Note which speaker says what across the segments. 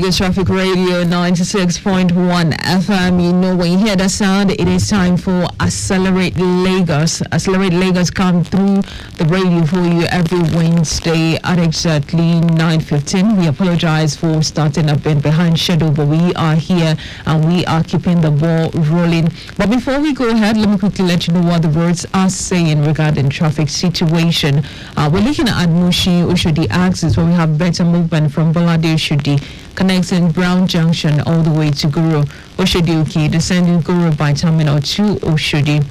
Speaker 1: Lagos Traffic Radio 96.1 FM. You know, when you hear that sound, it is time for Accelerate Lagos. Accelerate Lagos come through the radio for you every Wednesday at exactly 9:15. We apologize for starting a bit behind schedule, but we are here and we are keeping the ball rolling. But before we go ahead, let me quickly let you know what the roads are saying regarding traffic situation. We're looking at Mushi Oshodi axis where we have better movement from Bolade Oshodi, connecting Brown Junction all the way to Guru Oshodi, descending Guru by Terminal 2 Oshodi.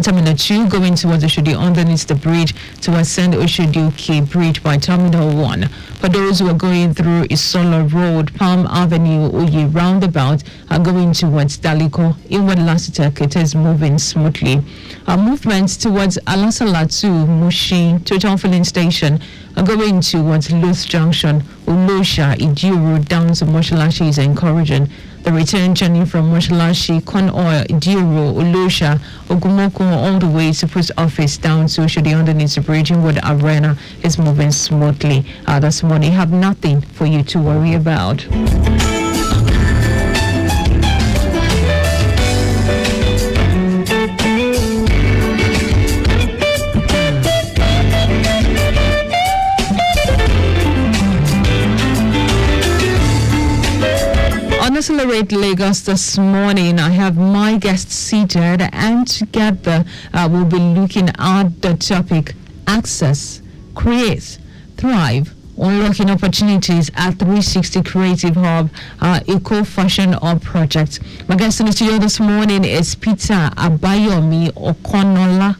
Speaker 1: Terminal 2 going towards Oshodi underneath the bridge to ascend Oshodi Bridge by Terminal 1. For those who are going through Isola Road, Palm Avenue, Oye roundabout are going towards Daliko. Inward LSETF, it is moving smoothly. Movements towards Alasalatu, Mushi, Total Filling Station are going towards Luth Junction, Ulosha, Idiru down to Moshalashi is encouraging. The return journey from Moshalashi, Con Oil, Idiru, Ulosha, Ogumoko all the way to Post Office down to Oshodi underneath the bridge in Wood Arena is moving smoothly. This morning, have nothing for you to worry about. Accelerate Lagos this morning. I have my guests seated, and together we'll be looking at the topic Access, Create, Thrive, Unlocking Opportunities at 360 Creative Hub, Eko Fashion Hub Project. My guest in the studio this morning is Peter Abayomi Okanola.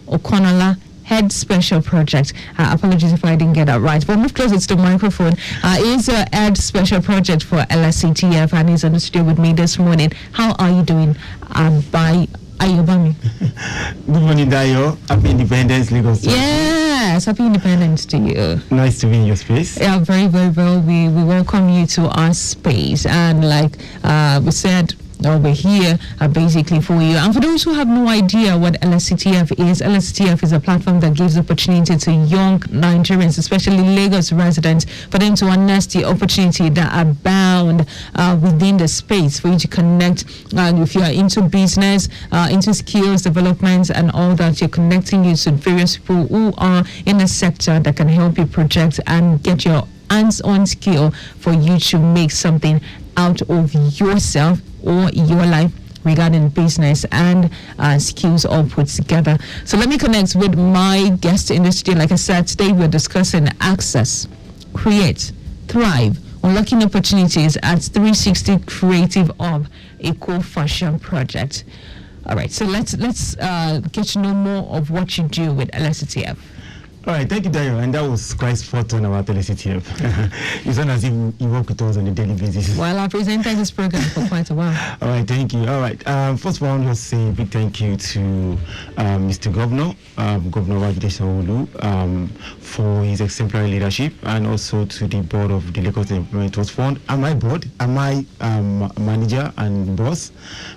Speaker 1: Okanola, Head Special Project. Apologies if I didn't get that right, but move closer to the microphone. He's a Head Special Project for LSETF and he's on the studio with me this morning. How are you doing? Ayobami.
Speaker 2: Good morning, Dayo. Happy Independence, Lagos.
Speaker 1: Yes, happy independence to you.
Speaker 2: Nice to be in your space.
Speaker 1: Yeah, very, very well. We welcome you to our space. And like we said, we're here basically for you. And for those who have no idea what LSETF is a platform that gives opportunity to young Nigerians, especially Lagos residents, for them to harness the opportunity that are bound within the space for you to connect. If you are into business, into skills development and all that, you're connecting you to various people who are in the sector that can help you project and get your hands-on skill for you to make something out of yourself or your life regarding business and skills all put together. So let me connect with my guest in the studio. Like I said, today we're discussing Access, Create, Thrive, Unlocking Opportunities at 360 Creative Hub, Eko Fashion Project. All right, so let's get to know more of what you do with LSETF.
Speaker 2: All right, thank you, Dayo. And that was quite spot on about LSETF. It's not as if you work with us on a daily basis.
Speaker 1: Well, I presented this program for quite a while.
Speaker 2: All right, thank you. All right, first of all, I want to say a big thank you to Mr. Governor, Governor Wajide for his exemplary leadership, and also to the board of the Lagos Employment Trust Fund, and my board, and my manager and boss,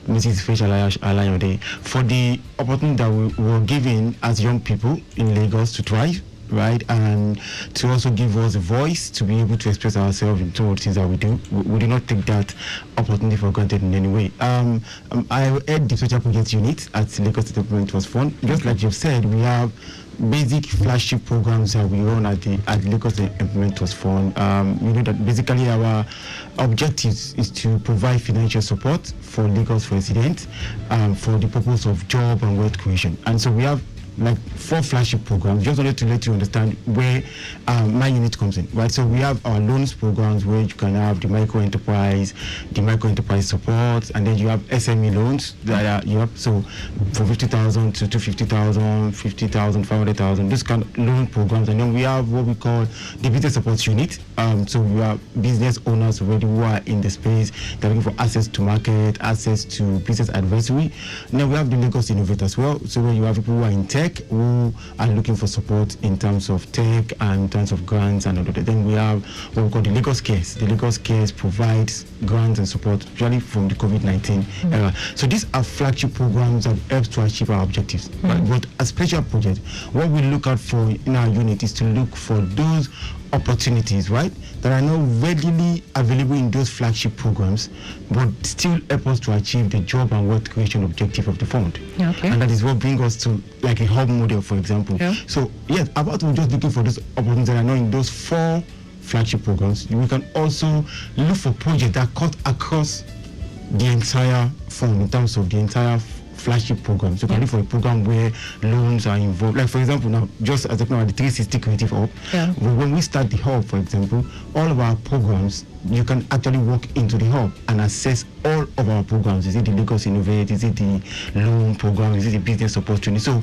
Speaker 2: Mrs. Fisher Alayode, for the opportunity that we were given as young people in Lagos to thrive, right, and to also give us a voice to be able to express ourselves in some of the things that we do. We do not take that opportunity for granted in any way. I head the social project unit at Lagos Employment Trust Fund. Just like you've said, we have basic flagship programs that we run at Lagos Employment Trust Fund. You know that basically our objective is to provide financial support for Lagos residents for the purpose of job and wealth creation. And so we have like 4 flagship programs. Just wanted to let you understand where my unit comes in, right? So we have our loans programs where you can have the micro enterprise support, and then you have SME loans that you have, so for 50,000 to 250,000, 50,000, 500,000, this kind of loan programs. And then we have what we call the business support unit. So we have business owners already who are in the space, they're looking for access to market, access to business advisory. And then we have the Lagos Innovate as well, so where you have people who are in tech, who are looking for support in terms of tech and in terms of grants and all that. Then we have what we call the Lagos Cares. The Lagos Cares provides grants and support, especially from the COVID-19 era. So these are flagship programs that help to achieve our objectives. But as special project, what we look out for in our unit is to look for those opportunities, right, that are not readily available in those flagship programs, but still help us to achieve the job and wealth creation objective of the fund.
Speaker 1: Okay.
Speaker 2: And that is what brings us to like a hub model, for example.
Speaker 1: Yeah.
Speaker 2: So yes, apart from just looking for those opportunities that are not in those 4 flagship programs, we can also look for projects that cut across the entire fund in terms of the entire flagship program. So you can look for a program where loans are involved. Like for example, now just as talking about the 360 Creative Hub, when we start the hub, for example, all of our programs, you can actually walk into the hub and access all of our programs. Is it the Lagos Innovate? Is it the loan program? Is it the business opportunity? So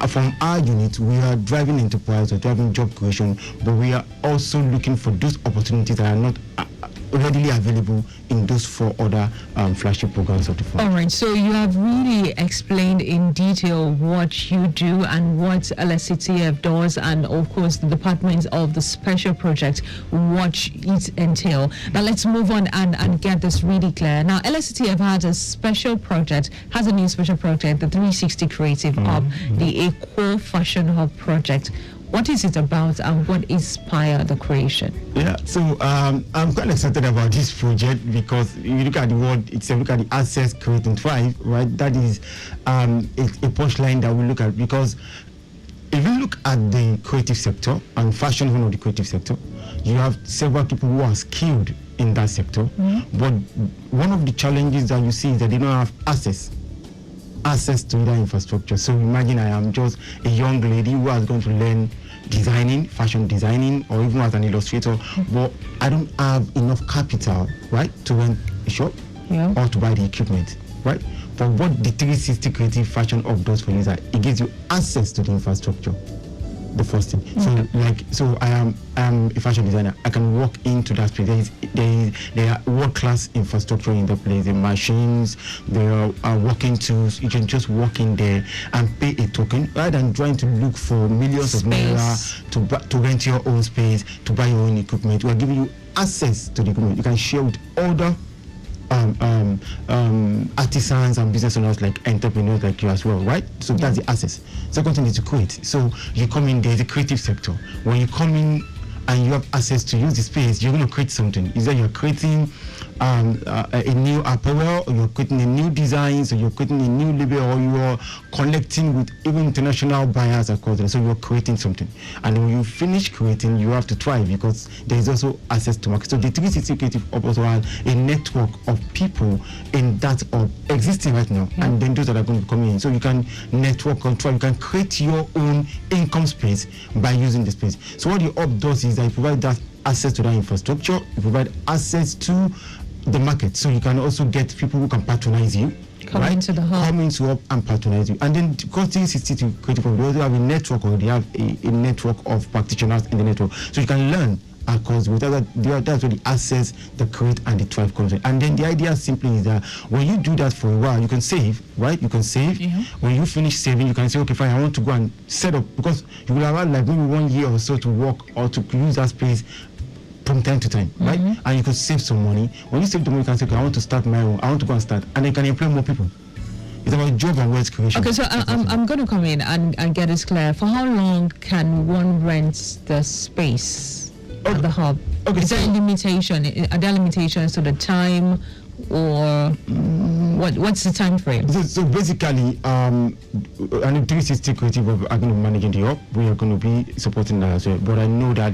Speaker 2: from our unit, we are driving enterprise or driving job creation, but we are also looking for those opportunities that are not readily available in those 4 other flagship programs of the fund.
Speaker 1: All right, so you have really explained in detail what you do and what LSETF does, and of course the departments of the special project, what it entail. Now let's move on and get this really clear. Now LSETF has a special project, has a new special project, the 360 Creative Hub, the Eko Fashion Hub Project. What is it about and what inspired the creation?
Speaker 2: Yeah, so I'm quite excited about this project because you look at the word itself, look at the access, create and thrive, right? That is a punchline that we look at, because if you look at the creative sector and fashion, one of the creative sector, you have several people who are skilled in that sector, but one of the challenges that you see is that they don't have access to that infrastructure. So imagine I am just a young lady who has gone to learn designing, fashion designing, or even as an illustrator, but I don't have enough capital, right, to rent a shop or to buy the equipment, right? But what the 360 Creative Fashion Hub does for you is that it gives you access to the infrastructure. The first thing. So I am a fashion designer. I can walk into that space. There are world-class infrastructure in the place. The machines, there are working tools. You can just walk in there and pay a token rather than trying to look for millions of naira to rent your own space, to buy your own equipment. We are giving you access to the equipment. You can share with other artisans and business owners, like entrepreneurs like you as well, right? So that's the access. Second thing is to create. So you come in, there's a creative sector. When you come in and you have access to use the space, you're going to create something. Either you're creating a new apparel, or you're creating a new design, so you're creating a new label, or you're connecting with even international buyers across there. So you're creating something. And when you finish creating, you have to thrive because there is also access to market. So the 360 Creative Hub also has a network of people in that hub existing right now, and then those that are going to come in. So you can network, control, you can create your own income space by using the space. So what the hub does is that it provides that access to that infrastructure, you provide access to the market, so you can also get people who can patronize you,
Speaker 1: come into the hub,
Speaker 2: and patronize you. And then because 360 Creative Hub, they also have a network, or they have a network of practitioners in the network, so you can learn across with that's where the access, the create and the thrive comes in. And then the idea simply is that when you do that for a while, you can save, right? You can save. When you finish saving, you can say, okay, fine, I want to go and set up, because you will have like maybe 1 year or so to work or to use that space from time to time, right? And you could save some money. When you save the money, you can say, okay, I want to start my own, I want to go and start, and then you can employ more people. It's about job and wealth creation.
Speaker 1: Okay, so I'm going to come in and get this clear. For how long can one rent the space at the hub? Okay, is there a limitation? Are there limitations to the time, or what's the time frame?
Speaker 2: So basically, and 360 Creative Hub are going to be managing the hub. We are going to be supporting that as well. But I know that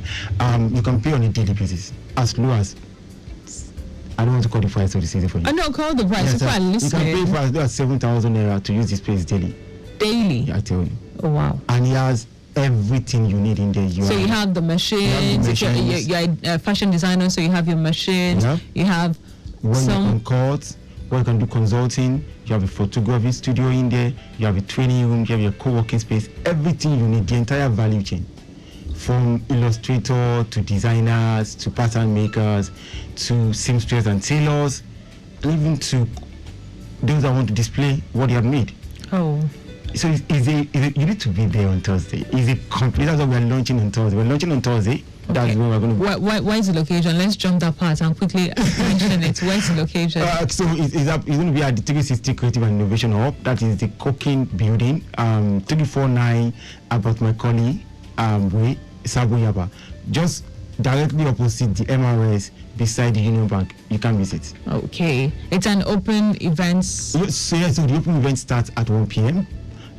Speaker 2: you can pay on a daily basis, as low as, I don't want to call the price of the season for you.
Speaker 1: I know, call the price.
Speaker 2: Yes, you can pay for as low as 7,000 naira to use the space daily.
Speaker 1: Daily?
Speaker 2: Yeah, I tell you.
Speaker 1: Oh, wow.
Speaker 2: And he has everything you need in there. You
Speaker 1: have the machines. You're a fashion designer, so you have your machines. You have
Speaker 2: you can cut, where you can do consulting. You have a photography studio in there. You have a training room. You have your co-working space. Everything you need, the entire value chain, from illustrator to designers to pattern makers to seamsters and tailors, and even to those that want to display what they have made.
Speaker 1: Oh.
Speaker 2: So you need to be there on Thursday. It's a complete. That's what we're launching on Thursday. We're launching on Thursday. Okay. That's where we're going to.
Speaker 1: Where's the location? Let's jump that part and quickly mention it. Where's the location?
Speaker 2: So it's going to be at the 360 Creative and Innovation Hub. That is the Cooking Building, 349 Abayomi Okanola way, Sabo Yaba. Just directly opposite the MRS beside the Union Bank. You can visit.
Speaker 1: Okay. It's an open event.
Speaker 2: So the open event starts at 1 p.m.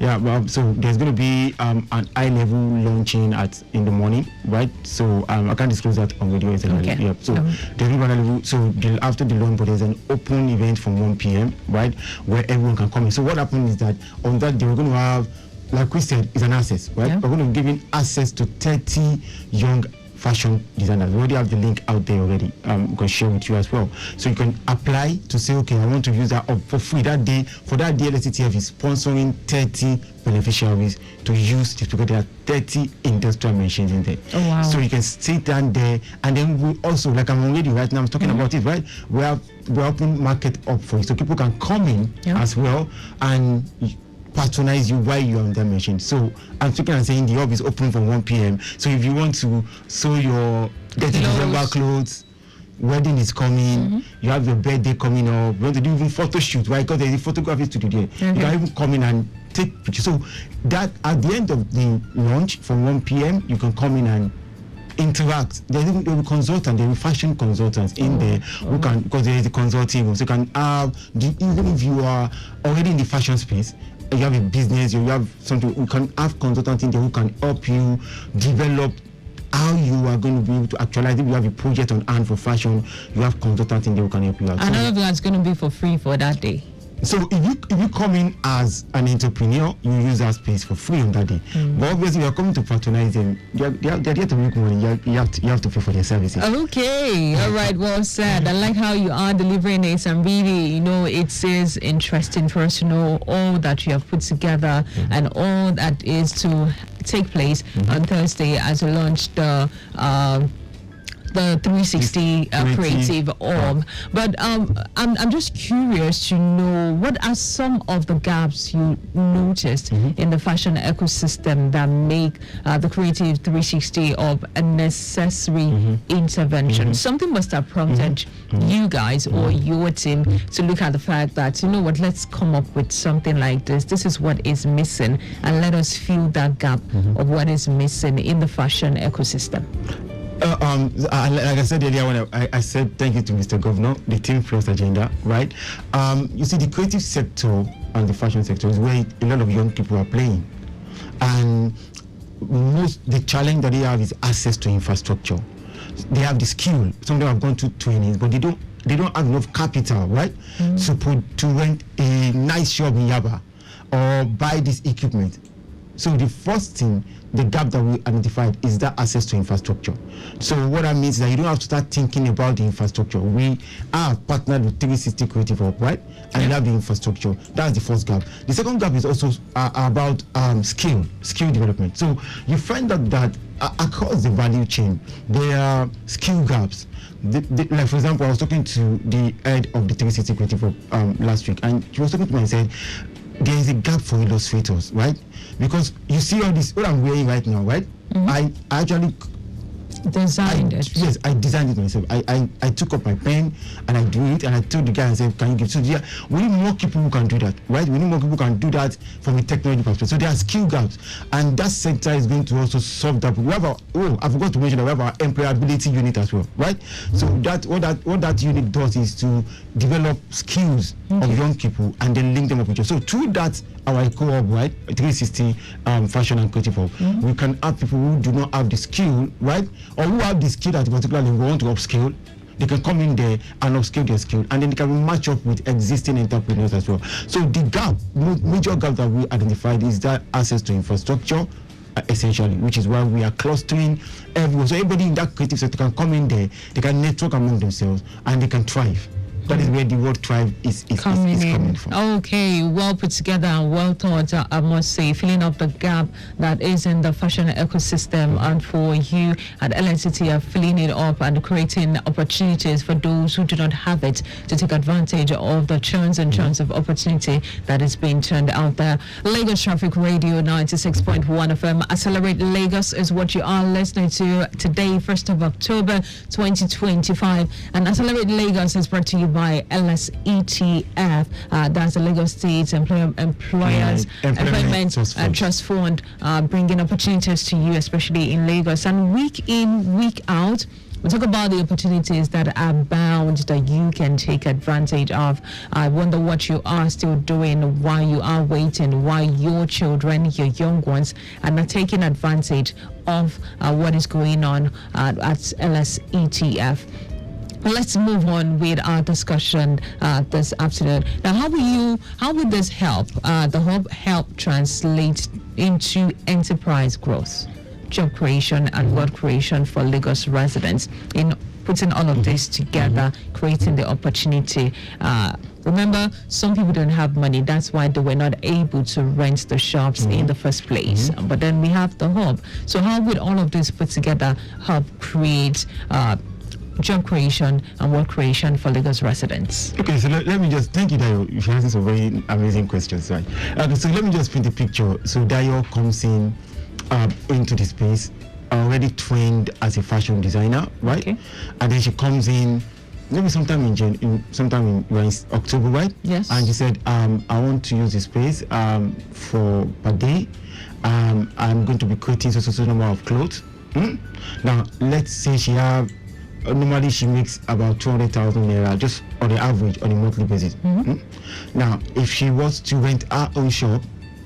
Speaker 2: Yeah, well, so there's going to be an eye-level launching in the morning, right? So I can't disclose that on radio.
Speaker 1: Okay.
Speaker 2: Yeah, so there's an eye-level. So after the launch, but there's an open event from 1 p.m., right, where everyone can come in. So what happens is that on that day we're going to have, like we said, is an access, right?
Speaker 1: Yeah.
Speaker 2: We're going to be giving access to 30 young fashion designers. We already have the link out there already. We can share with you as well. So you can apply to say, okay, I want to use that for free that day. For that day, LSETF is sponsoring 30 beneficiaries to use this because there are 30 industrial machines in there.
Speaker 1: Oh, wow.
Speaker 2: So you can sit down there, and then we also, like I'm already right now, I'm talking about it, right? We're open market up for you, so people can come in as well and patronize you while you're on that machine. So I'm speaking and saying the hub is open from 1 p.m. So if you want to sew your dirty December clothes, wedding is coming, you have your birthday coming up, you want to do even photo shoot, right? Because there's a photography studio there. You can even come in and take pictures. So that at the end of the launch from 1 p.m. you can come in and interact. There will be consultants, there will be fashion consultants in there who can, because there is a consulting room, so you can have even if you are already in the fashion space, you have a business, you have something, you can have consultants in there who can help you develop how you are going to be able to actualize. If you have a project on hand for fashion, you have consultants in there who can help you out.
Speaker 1: And all of that's going to be for free for that day.
Speaker 2: So if you come in as an entrepreneur, you use that space for free on that day. But obviously, you're coming to patronize them. They're there to make money. You have to pay for their services.
Speaker 1: Okay, all right, well said. I like how you are delivering it, and really, it is interesting for us to know all that you have put together and all that is to take place on Thursday as you launch the 360 creative org. But I'm just curious to know, what are some of the gaps you noticed in the fashion ecosystem that make the creative 360 org a necessary intervention? Something must have prompted you guys or your team to look at the fact that, let's come up with something like this. This is what is missing, and let us fill that gap of what is missing in the fashion ecosystem.
Speaker 2: Like I said earlier, when I said thank you to Mr. Governor, the Team Plus agenda, right? You see, the creative sector and the fashion sector is where a lot of young people are playing, and the challenge that they have is access to infrastructure. They have the skill. Some of them have gone to trainings, but they don't have enough capital, right? To rent a nice shop in Yaba or buy this equipment. So the first thing, the gap that we identified, is that access to infrastructure. So what that means is that you don't have to start thinking about the infrastructure. We are partnered with 360 Creative Hub, right? And you have the infrastructure. That's the first gap. The second gap is also about skill development. So you find that across the value chain, there are skill gaps. Like, for example, I was talking to the head of the 360 Creative Hub last week, and she was talking to me and said, there is a gap for illustrators, right? Because you see all this, what I'm wearing right now, right? I actually
Speaker 1: designed it.
Speaker 2: Yes, I designed it myself. I took up my pen and I do it, and I told the guy and said, can you give? So yeah, we need more people who can do that, right? We need more people who can do that from a technology perspective. So there are skill gaps, and that sector is going to also solve that. We have I forgot to mention that we have our employability unit as well, right? So what that unit does is to develop skills of young people and then link them up with each other. So through that, our Eko Hub, right, 360 Fashion and Creative Hub, we can have people who do not have the skill, right, or who have the skill that particularly we want to upskill. They can come in there and upskill their skill, and then they can match up with existing entrepreneurs as well. So the gap, major gap that we identified, is that access to infrastructure, essentially, which is why we are clustering everywhere. So everybody in that creative sector can come in there, they can network among themselves, and they can thrive. That is where the word thrive is coming from.
Speaker 1: Okay, well put together and well thought, I must say, filling up the gap that is in the fashion ecosystem, and for you at LSETF, filling it up and creating opportunities for those who do not have it to take advantage of the churns and churns of opportunity that is being turned out there. Lagos Traffic Radio 96.1 FM. Accelerate Lagos is what you are listening to today, 1st of October 2025. And Accelerate Lagos is brought to you by LSETF, that's the Lagos State Employers Employment Trust Fund, bringing opportunities to you, especially in Lagos. And week in, week out, we talk about the opportunities that are bound that you can take advantage of. I wonder what you are still doing while you are waiting, while your children, your young ones, are not taking advantage of what is going on at LSETF. Let's move on with our discussion this afternoon. Now, how will this help? The hub help translate into enterprise growth, job creation, and wealth creation for Lagos residents in putting all of this together, creating the opportunity. Remember, some people don't have money. That's why they were not able to rent the shops in the first place. But then we have the hub. So how would all of this put together help create job creation and wealth creation for Lagos residents?
Speaker 2: Okay, so let me just thank you, Dayo. You're asking some very amazing questions, right? Okay, so let me just paint the picture. So Dayo comes in into the space already trained as a fashion designer, right?
Speaker 1: Okay.
Speaker 2: And then she comes in maybe sometime in October, right?
Speaker 1: Yes.
Speaker 2: And she said, I want to use the space for per day. I'm going to be creating so number of clothes. Now let's say she have normally she makes about 200,000 naira just on the average on a monthly basis. Now if she was to rent her own shop,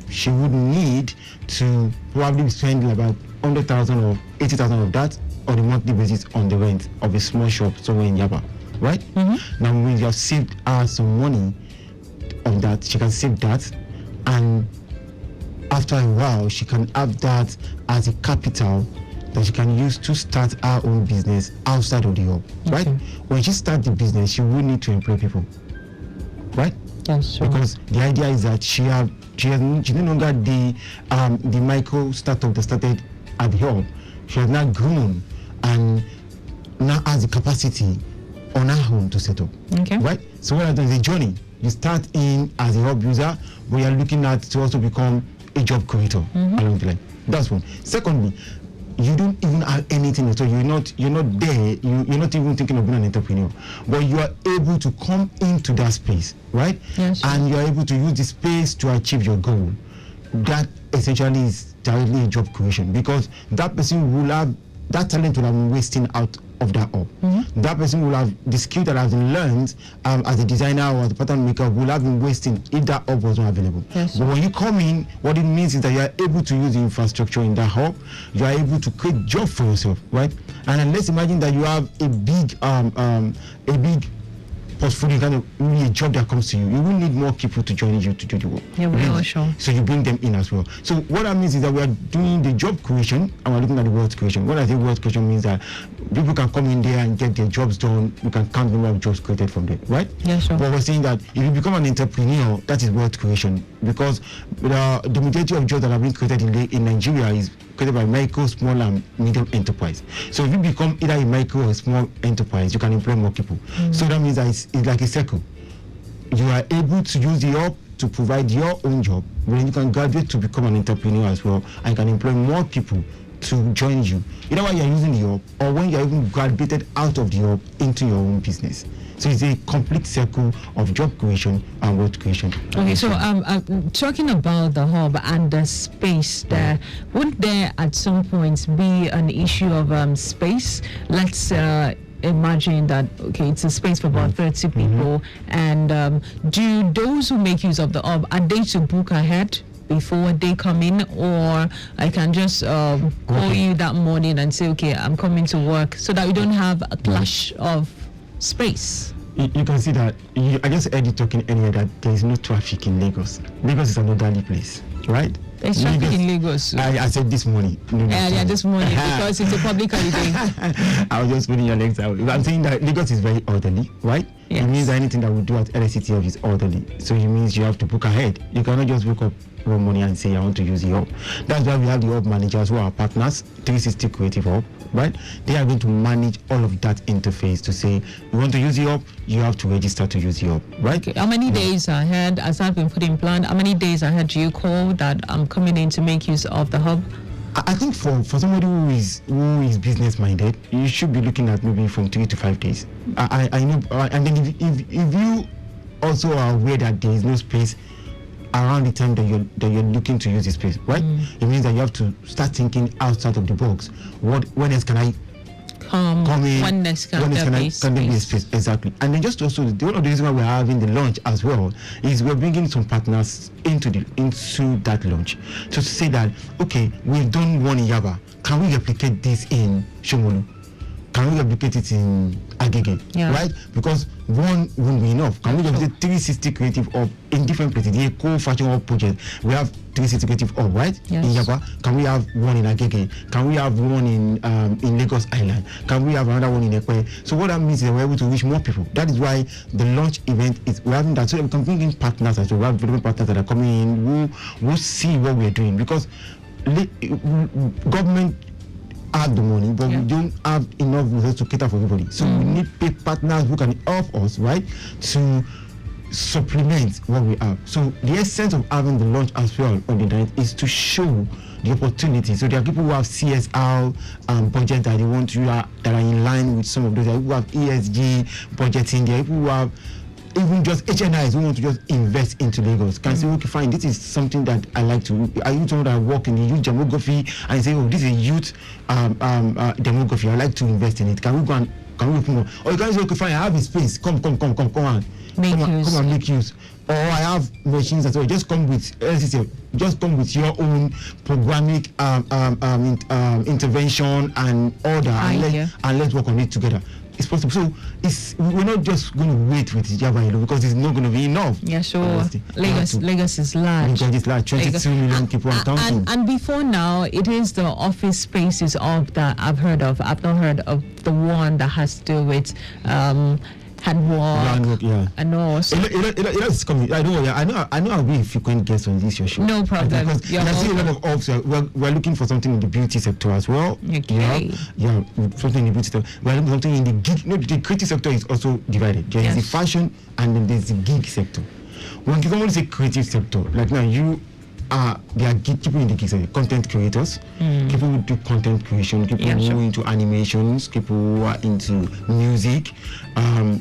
Speaker 2: she would need to probably spend about 100,000 or 80,000 of that on a monthly basis on the rent of a small shop somewhere in Yaba, right? Now when you have saved her some money on that, she can save that, and after a while she can have that as a capital that she can use to start her own business outside of the hub, right? When she starts the business, she will need to employ people, right?
Speaker 1: Yes, sure.
Speaker 2: Because the idea is that she no longer the micro startup that started at the hub. She has now grown and now has the capacity on her own to set up.
Speaker 1: Okay.
Speaker 2: Right? So what is a journey? You start in as a hub user, but you're looking at to also become a job creator along the line. That's one. Secondly, you don't even have anything at all. You're not there. You're not even thinking of being an entrepreneur, but you are able to come into that space, right?
Speaker 1: Yes.
Speaker 2: And you are able to use the space to achieve your goal. That essentially is directly a job creation, because that person will have that talent will have been wasting out of that hub. That person will have the skill that has been learned as a designer or as a pattern maker will have been wasting if that hub was not available.
Speaker 1: Yes.
Speaker 2: But when you come in, what it means is that you are able to use the infrastructure in that hub. You are able to create job for yourself, right? And then let's imagine that you have a big portfolio, kind of really a job that comes to you. You will need more people to join you to do the work.
Speaker 1: Yeah, we are sure.
Speaker 2: So you bring them in as well. So what that means is that we are doing the job creation and we're looking at the wealth creation. When I say wealth creation means that people can come in there and get their jobs done. We can count the number of jobs created from there, right?
Speaker 1: Yeah, sure.
Speaker 2: But we're saying that if you become an entrepreneur, that is wealth creation, because the majority of jobs that have been created in Nigeria is created by micro, small, and medium enterprise. So if you become either a micro or small enterprise, you can employ more people. So that means that it's like a circle. You are able to use the hub to provide your own job, but then you can graduate to become an entrepreneur as well, and you can employ more people to join you, either while you're using the hub or when you're even graduated out of the hub into your own business. So it's a complete circle of job creation and wealth creation.
Speaker 1: Okay, so talking about the hub and the space there, would there at some point be an issue of space? Let's imagine that, okay, it's a space for about 30 people, and do those who make use of the hub, are they to book ahead before they come in, or I can just call you that morning and say, okay, I'm coming to work, so that we don't have a clash of space?
Speaker 2: You can see that, I just heard you talking earlier that there is no traffic in Lagos. Lagos is an orderly place, right?
Speaker 1: There's traffic in Lagos.
Speaker 2: I said this morning.
Speaker 1: Yeah, this morning, because it's a public holiday.
Speaker 2: I was just putting your legs out. I'm saying that Lagos is very orderly, right?
Speaker 1: Yes.
Speaker 2: It means that anything that we do at LSETF is orderly. So it means you have to book ahead. You cannot just wake up one morning and say, I want to use the hub. That's why we have the hub managers who are partners, 360 Creative Hub, right? They are going to manage all of that interface to say, you want to use the hub, you have to register to use the hub, right?
Speaker 1: Okay. How many days ahead, as I've been put in plan, how many days ahead do you call that I'm coming in to make use of the hub?
Speaker 2: I think for somebody who is business minded, you should be looking at maybe from 3 to 5 days. I know, and then if you also are aware that there is no space around the time that you're looking to use the space, right? It means that you have to start thinking outside of the box. When else can I come in?
Speaker 1: When next can there be
Speaker 2: space? Exactly. And then just also one of the reasons why we're having the launch as well is we're bringing some partners into that launch to say that, okay, we've done one in Yaba, can we replicate this in Shomolu? Can we replicate it in Agege? Right? Because one won't be enough. Can we replicate 360 creative hub in different places? The Eko Fashion Hub Project, we have 360 creative hub, right?
Speaker 1: Yes.
Speaker 2: In Yaba. Can we have one in Agege? Can we have one in Lagos Island? Can we have another one in Ekwe? So what that means is we're able to reach more people. That is why the launch event we're having that, so that we can bring in partners as well. We have development partners that are coming in who see what we're doing, because government have the money, but we don't have enough resources to cater for everybody. So we need big partners who can help us, right, to supplement what we have. So the essence of having the launch as well on the night is to show the opportunity. So there are people who have CSR budget that they want to that are in line with some of those. There are people who have ESG budgeting. There are people who have even just HNIs who want to just invest into Lagos. Can say, okay, fine, this is something that I like to. Are you someone that work in the youth demography and say, oh, this is a youth demography, I like to invest in it. Can we open more? Or you can say, okay, fine, I have a space. Come on. Come and make use. Or I have machines as well. Just come with LSETF. Just come with your own programmatic intervention and order, and let's work on it together. It's possible. So we're not just going to wait with Java because it's not going to be enough.
Speaker 1: Yeah, sure. Lagos is large.
Speaker 2: Lagos is large. 22 million people are counting.
Speaker 1: And before now, it is the office spaces of that I've heard of. I've not heard of the one that has to do with handwork, and all. So
Speaker 2: it's coming. I know I'll be a frequent guest on this your show.
Speaker 1: No problem.
Speaker 2: Because I see a lot of ops. We're looking for something in the beauty sector as well.
Speaker 1: Okay.
Speaker 2: Yeah, something in the beauty sector. We're looking for something in the gig. No, the creative sector is also divided. There is the fashion and then there's the gig sector. When someone say creative sector, like now there are people in the gig sector, content creators, people who do content creation, people who are into animations, people who are into music,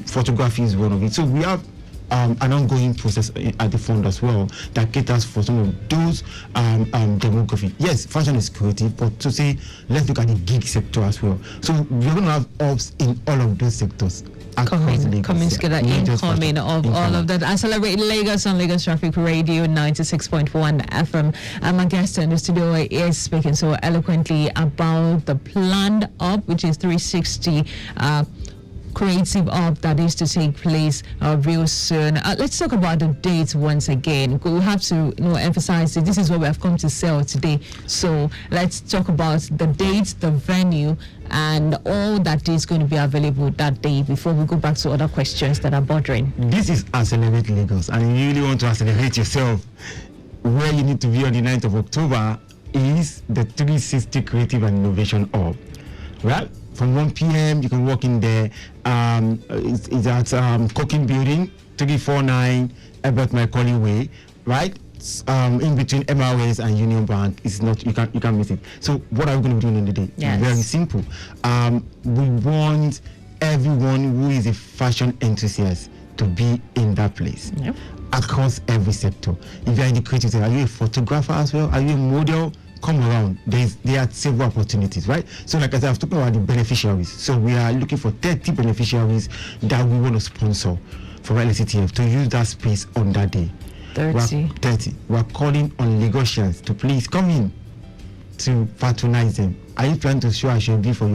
Speaker 2: photography is one of it. So we have an ongoing process at the fund as well that caters for some of those demography. Yes, fashion is creative, but to say, let's look at the gig sector as well. So we're going to have ops in all of those sectors. Coming
Speaker 1: together, incoming of all of that. I celebrate Lagos on Lagos Traffic Radio 96.1 FM. And my guest in the studio is speaking so eloquently about the planned up, which is 360 creative up that is to take place real soon. Let's talk about the dates once again. We have to emphasize that this is what we have come to sell today. So let's talk about the dates, the venue, and all that is going to be available that day before we go back to other questions that are bothering.
Speaker 2: This is Accelerate Lagos, and you really want to accelerate yourself. Where you need to be on the 9th of October is the 360 Creative and Innovation Hub, right? From 1 p.m. you can walk in there. It's at Cooking Building, 349 Ebert Macaulay Way, right? In between MRS and Union Bank. It's not, you can't miss it. So what are we going to be doing in the day?
Speaker 1: Yes.
Speaker 2: Very simple. We want everyone who is a fashion enthusiast to be in that place.
Speaker 1: Yep.
Speaker 2: Across every sector. If you're in the creative sector, are you a photographer as well? Are you a model? Come around. There are several opportunities, right? So like I said, I was talking about the beneficiaries. So we are looking for 30 beneficiaries that we want to sponsor for LSETF to use that space on that day. 30. We're calling on Lagosians to please come in to patronize them. Are you planning to show a show for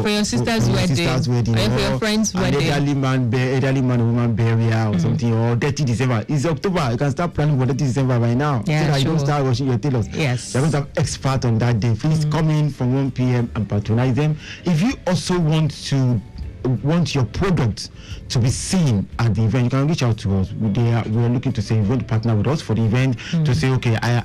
Speaker 2: your
Speaker 1: sister's wedding, or for your friend's wedding,
Speaker 2: elderly man, woman burial or something, or 30 December. It's October. You can start planning for 30 December right now.
Speaker 1: Yeah,
Speaker 2: so that you don't start rushing your tailors.
Speaker 1: Yes.
Speaker 2: You're going to have experts on that day. Please come in from 1 p.m. and patronize them. If you also want to want your product to be seen at the event, you can reach out to us. We are looking to say you want to partner with us for the event, to say, okay, I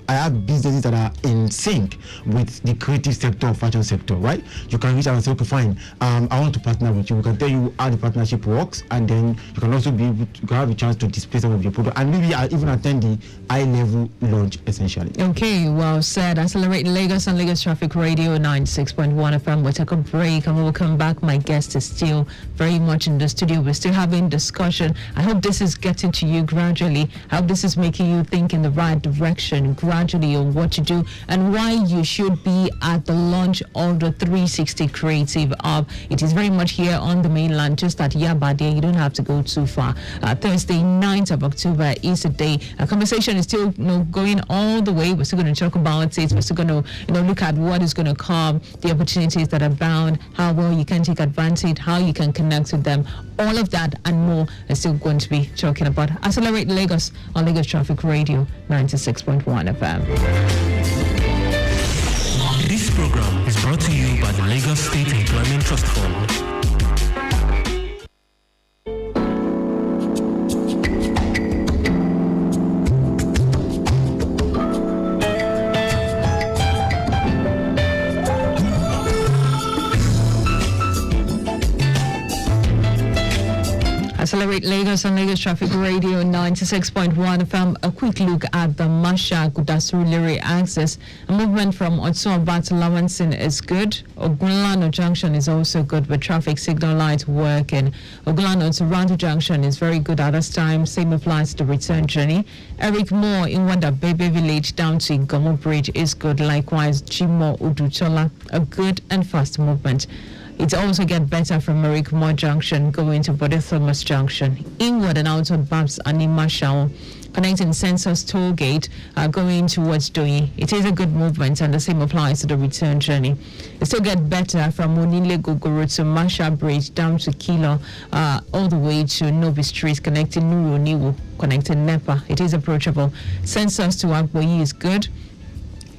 Speaker 2: have businesses that are in sync with the creative sector or fashion sector, right? You can reach out and say, okay, fine, I want to partner with you. We can tell you how the partnership works, and then you can also be able to, you can have a chance to display some of your product, and maybe even attend the high-level launch, essentially.
Speaker 1: Okay, well said. Accelerate Lagos on Lagos Traffic Radio 96.1 FM. We'll take a break and we'll come back. My guest is still very much in the studio. We're still having discussion. I hope this is getting to you gradually. I hope this is making you think in the right direction gradually on what to do and why you should be at the launch of the 360 Creative Hub. It is very much here on the mainland, just at Yabade. You don't have to go too far. Thursday, 9th of October is the day. A conversation is still going all the way. We're still going to talk about it. We're still going to look at what is going to come, the opportunities that are bound, how well you can take advantage, how you can connect with them. All of that and more is still going to be talking about. Accelerate Lagos on Lagos Traffic Radio 96.1 FM.
Speaker 3: This program is brought to you by the Lagos State Employment Trust Fund.
Speaker 1: Accelerate Lagos on Lagos Traffic Radio 96.1 FM. A quick look at the Masha Kudasurulere axis. A movement from Otsuoba to Lawansin is good. Ogunlano Junction is also good with traffic signal lights working. Ogunlano to Randu Junction is very good at this time. Same applies to the return journey. Eric Moore in Wanda Baby Village down to Gomo Bridge is good. Likewise, Jimo Uduchola, a good and fast movement. It also gets better from Merrick-Moore Junction going to Bode Thomas Junction. Inward and outward bumps are in Marshall, connecting Census Tollgate going towards Doi. It is a good movement, and the same applies to the return journey. It still gets better from Monile Gogoro to Marshall Bridge down to Kilo, all the way to Novi Street, connecting Nuru Niwu, connecting Nepa. It is approachable. Census to Agboyi is good.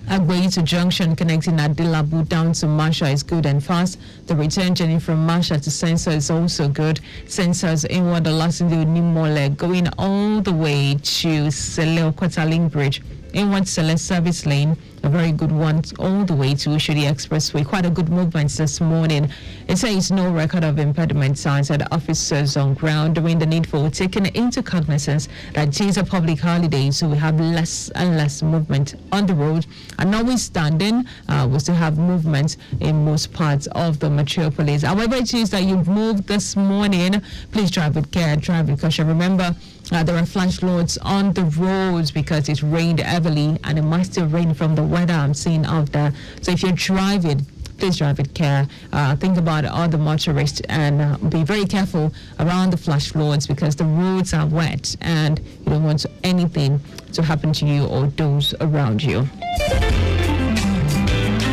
Speaker 1: Agboyi to Junction connecting Adilabu down to Masha is good and fast. The return journey from Masha to Sensor is also good. Sensors inward Olatunde Nimole going all the way to Sele Okotaling Bridge. Inward Sele Service Lane, a very good one, all the way to Ushudi Expressway. Quite a good movement this morning. It says no record of impediment signs at officers on ground, doing the needful, taking into cognizance that it is a public holiday, so we have less and less movement on the road. And notwithstanding, we still have movement in most parts of the metropolis. However it is that you've moved this morning, please drive with care, drive with caution. Remember, there are flash floods on the roads because it rained heavily, and it might still rain from the weather I'm seeing out there. So if you're driving, please drive with care. Think about all the motorists and be very careful around the flash floods because the roads are wet and you don't want anything to happen to you or those around you.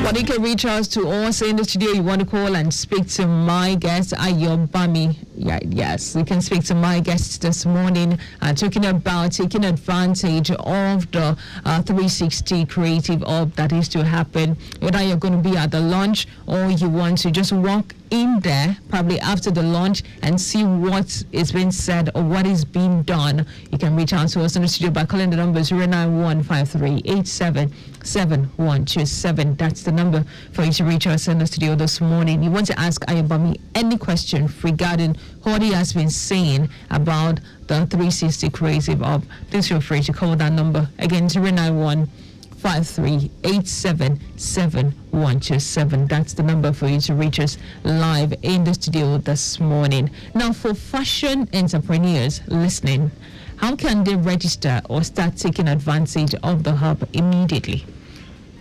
Speaker 1: Well, you can reach us to us in the studio. You want to call and speak to my guest, Abayomi. Yes, you can speak to my guest this morning, talking about taking advantage of the 360 Creative Hub that is to happen. Whether you're going to be at the launch or you want to just walk in there, probably after the launch, and see what is being said or what is being done, you can reach out to us in the studio by calling the number 09153877127. That's the number for you to reach us in the studio this morning. You want to ask Abayomi any question regarding what he has been saying about the 360 Creative Hub, please feel free to call that number. Again, 09153877127. That's the number for you to reach us live in the studio this morning. Now, for fashion entrepreneurs listening, how can they register or start taking advantage of the hub immediately?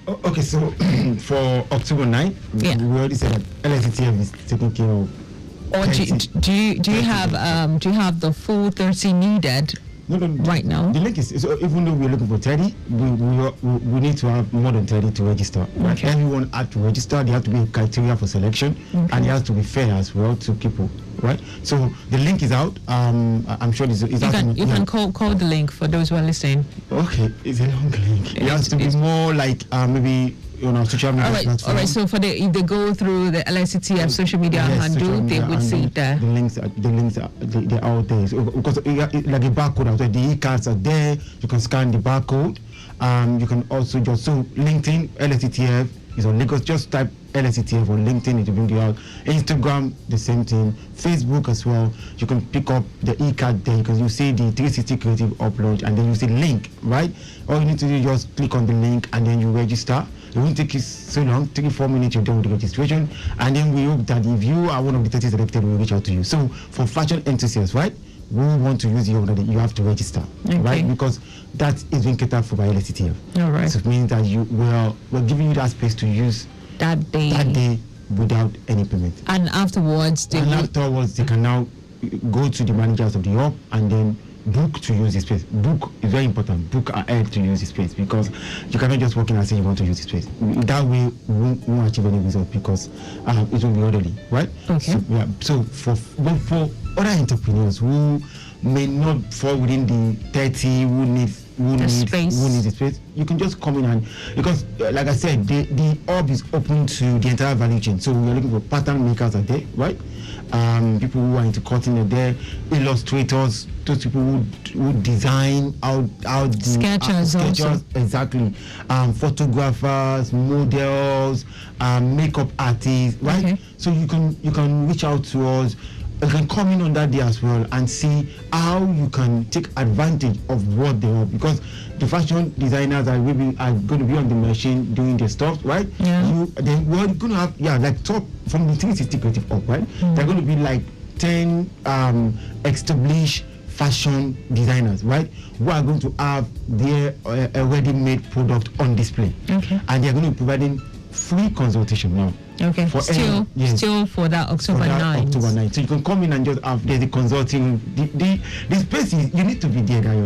Speaker 2: Okay, so for October 9th, we already said that LSETF is taking care of.
Speaker 1: Or do you have the full 30 needed?
Speaker 2: No,
Speaker 1: right now.
Speaker 2: The link is, so even though we're looking for 30, we need to have more than 30 to register.
Speaker 1: Okay.
Speaker 2: Everyone had to register. There have to be a criteria for selection, and it has to be fair as well to people, right? So the link is out. I'm sure it's out.
Speaker 1: You can call the link for those who are listening.
Speaker 2: Okay, it's a long link. It has to be more like maybe on our social media
Speaker 1: All right,
Speaker 2: platform.
Speaker 1: all right. So if they go through the LSETF social media handle,
Speaker 2: social
Speaker 1: they
Speaker 2: media,
Speaker 1: would see it there.
Speaker 2: The links are they're out there. So, because like a barcode out there, the e-cards are there. You can scan the barcode. You can also just LinkedIn LSETF is on Lagos. Just type LSETF on LinkedIn, it will bring you out. Instagram, the same thing. Facebook as well. You can pick up the e-card there because you see the 360 Creative upload and then you see link, right? All you need to do is just click on the link and then you register. It won't take you so long, 3-4 minutes, you're done with the registration. And then we hope that if you are one of the 30 selected, we'll reach out to you. So for fashion enthusiasts, right? We want to use you already, you have to register, right? Because that is being catered for by LSETF.
Speaker 1: All right.
Speaker 2: So it means that we're giving you that space to use
Speaker 1: that day
Speaker 2: without any payment.
Speaker 1: And afterwards, they
Speaker 2: can now go to the managers of the hub and then book to use the space. Book is very important. Book ahead to use the space because you cannot just walk in and say you want to use the space. That way, we won't achieve any result because it will be orderly, right?
Speaker 1: Okay.
Speaker 2: So for other entrepreneurs who may not fall within the 30 who need the space, you can just come in and because like I said, the hub is open to the entire value chain. So we are looking for pattern makers are there, right? People who are into cutting are there, illustrators, those people who design out the
Speaker 1: sketchers also.
Speaker 2: Exactly. Photographers, models, makeup artists, right? Okay. So you can reach out to us. You can come in on that day as well and see how you can take advantage of what they have because the fashion designers are going to be on the machine doing their stuff, right?
Speaker 1: Yeah.
Speaker 2: We're going to have like top from the 360 Creative up, right? They're going to be like 10 established fashion designers, right? Who are going to have their already made product on display.
Speaker 1: Okay.
Speaker 2: And they're going to be providing free consultation now.
Speaker 1: Okay. Still for that October 9th.
Speaker 2: October 9th. So you can come in and just have the consulting. The space is you need to be there.
Speaker 1: The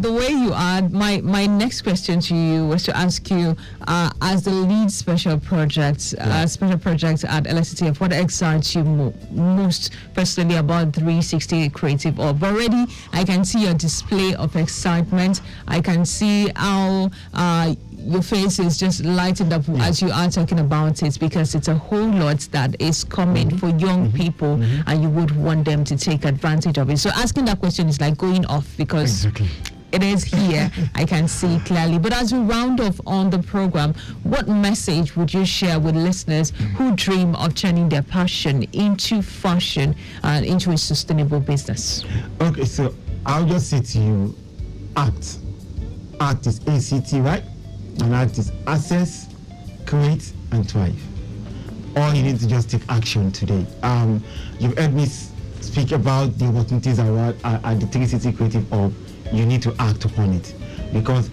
Speaker 1: way you are. My next question to you was to ask you, as the lead special projects at LSETF, what excites you most personally about 360 Creative Hub? Already, I can see your display of excitement. I can see how your face is just lighted up as you are talking about it because it's a whole lot that is coming for young people and you would want them to take advantage of it. So asking that question is like going off because it is here. I can see clearly. But as we round off on the program, what message would you share with listeners who dream of turning their passion into fashion and into a sustainable business? Okay, so I'll just say to you, ACT. ACT is ACT, right? And ACT is access, create, and thrive. All you need to just take action today. You've heard me speak about the opportunities at the 360 Creative Hub. You need to act upon it because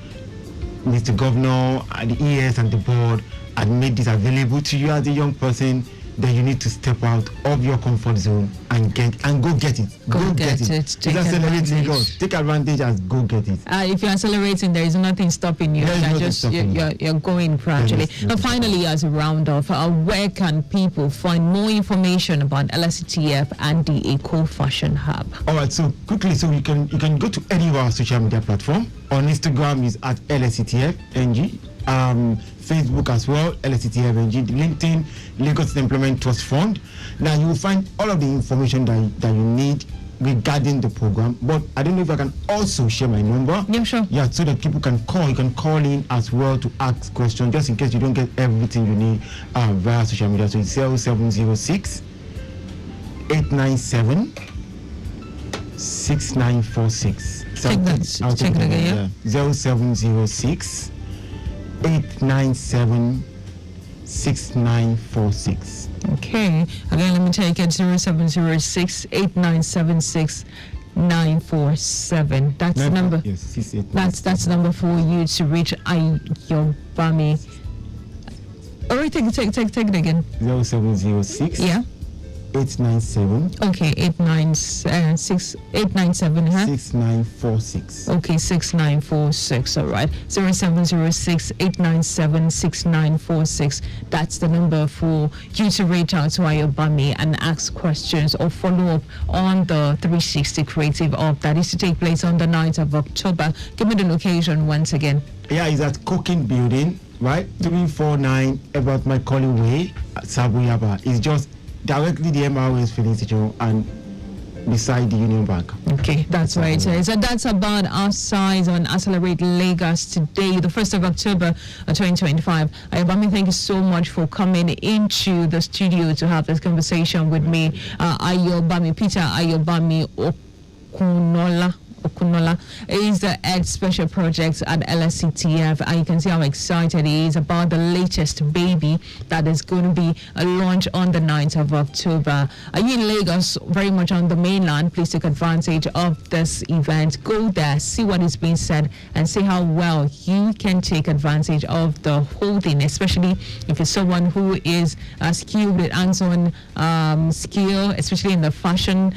Speaker 1: Mr. Governor, the ES, and the board had made this available to you as a young person. Then you need to step out of your comfort zone and go get it. Go get it. Take advantage. Take advantage and go get it. If you're accelerating, there is nothing stopping you. You're going gradually. And finally, as a round off, where can people find more information about LSETF and the Eko Fashion Hub?
Speaker 2: All right. So quickly, you can go to any of our social media platform. On Instagram is at LSETF NG. Facebook as well, LSETF NG, LinkedIn, Lagos Employment Trust Fund. Now you will find all of the information that you need regarding the program. But I don't know if I can also share my number.
Speaker 1: Yeah, sure.
Speaker 2: Yeah, so that people can call. You can call in as well to ask questions, just in case you don't get everything you need via social media. So it's 0706 897 6946.
Speaker 1: Check that again.
Speaker 2: 0706 897 6946.
Speaker 1: Okay. Again, let me take it 0706 897 6947. That's the number.
Speaker 2: Yes,
Speaker 1: that's the number for you to reach Abayomi. All right, take it again.
Speaker 2: 0706.
Speaker 1: Yeah.
Speaker 2: 897.
Speaker 1: Okay, 897, huh?
Speaker 2: 6946.
Speaker 1: Okay, 6946. All right, 0706-897-6946. That's the number for you to reach out to Abayomi and ask questions or follow up on the 360 Creative Up that is to take place on the 9th of October. Give me the location once again.
Speaker 2: Yeah, it's at Cooking Building, right? 349 about my calling way at Sabuyaba. It's just directly the MRS filling station and beside the Union Bank.
Speaker 1: Okay, that's right. So that's about our size on Accelerate Lagos today, the 1st of October 2025. Abayomi, thank you so much for coming into the studio to have this conversation with me. Abayomi Peter Abayomi Okanola is the Ed Special Project at LSETF, and you can see how excited he is about the latest baby that is going to be launched on the 9th of October. Are you in Lagos, very much on the mainland? Please take advantage of this event. Go there, see what is being said, and see how well you can take advantage of the whole thing, especially if you're someone who is skilled with hands-on skill, especially in the fashion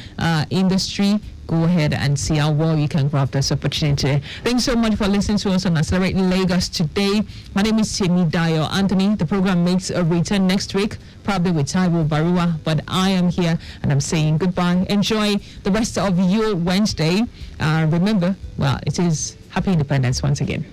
Speaker 1: industry. Go ahead and see how well you can grab this opportunity. Thanks so much for listening to us on Accelerate Lagos today. My name is Dayo Anthony. The program makes a return next week, probably with Taiwo Barua, but I am here and I'm saying goodbye. Enjoy the rest of your Wednesday. Remember, well, it is Happy Independence once again.